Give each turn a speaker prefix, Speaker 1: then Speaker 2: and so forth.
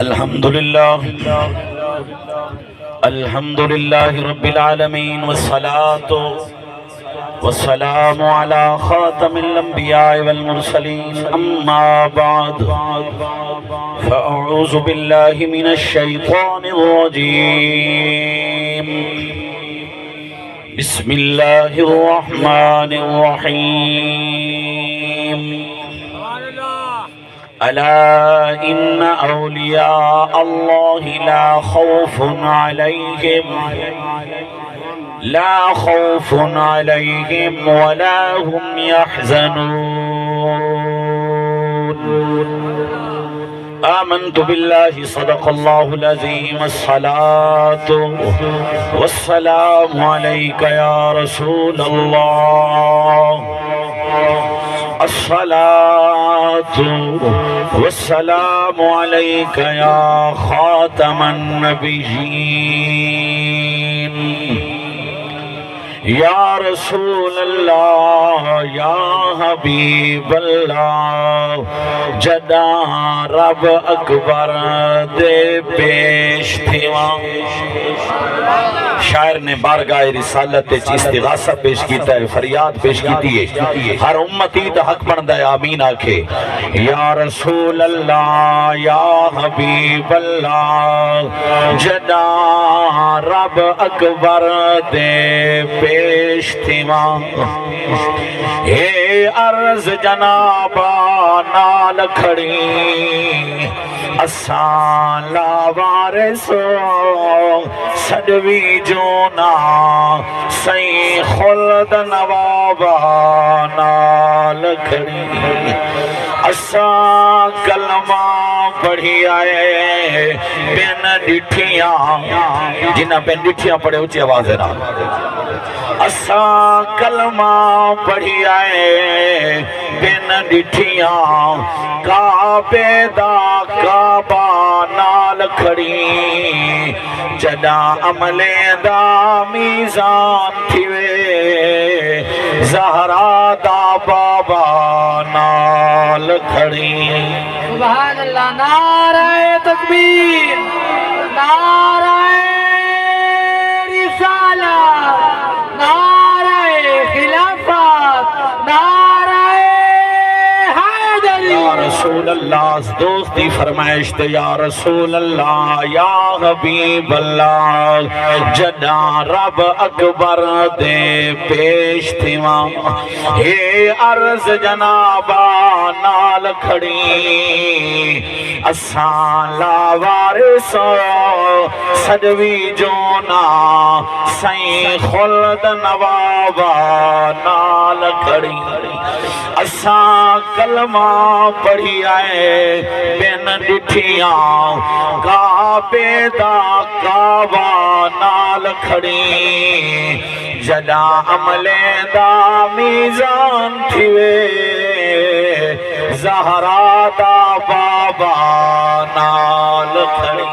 Speaker 1: الحمد لله رب العالمين والسلام على خاتم الأنبياء والمرسلين أما بعد فأعوذ بالله من الشيطان الرجيم بسم الله الرحمن الرحيم ألا إن أولياء الله لا خوف عليهم ولا هم يحزنون آمنت بالله صدق الله العظيم الصلاة والسلام عليك يا رسول الله الصلاة والسلام عليك يا خاتم النبيين یا رسول اللہ یا حبیب اللہ جدا رب اکبر دے پیش تھیواں شاعر نے بارگاہ رسالت استغاثہ پیش کیتا ہے، فریاد پیش کیتی ہے، ہر امتی دا حق بندہ ہے آمین آکھے یا رسول اللہ یا حبیب اللہ جدا رب اکبر دے پیش تھیواں اے عرض جنابا نال کھڑی اسان لاوارسو سڈوی جونا سائیں خلد نوابا نال کھڑی اسان کلمہ پڑھی آئے بین ڈٹھیاں جنہ بین ڈٹھیاں پڑھے اچھی آواز ہے نا اساں کلمہ پڑھی آئے بین ڈٹھیاں کعبے دا کعبہ نال کھڑی جدا عملے دا میزان تھیوے زہرا دا بابا نال کھڑی
Speaker 2: سبحان اللہ نعرہ تکبیر نعرہ رسالت نعرہ خلافت نعرہ حیدری
Speaker 1: یا رسول اللہ دوستی فرمائش دے یا رسول اللہ یا حبیب اللہ جدا رب اکبر دے پیش تھیواں اے عرض جنابا نال کھڑی اسان لاوارسو سجوی جونا سائیں خلد نوابا نال کھڑی اسان کلمہ پڑھی آئے بین ڈٹھیاں کعبے دا کعبہ نال کھڑی جدا عملے دا میزان تھیوے زہرا دا بابا نال کھڑی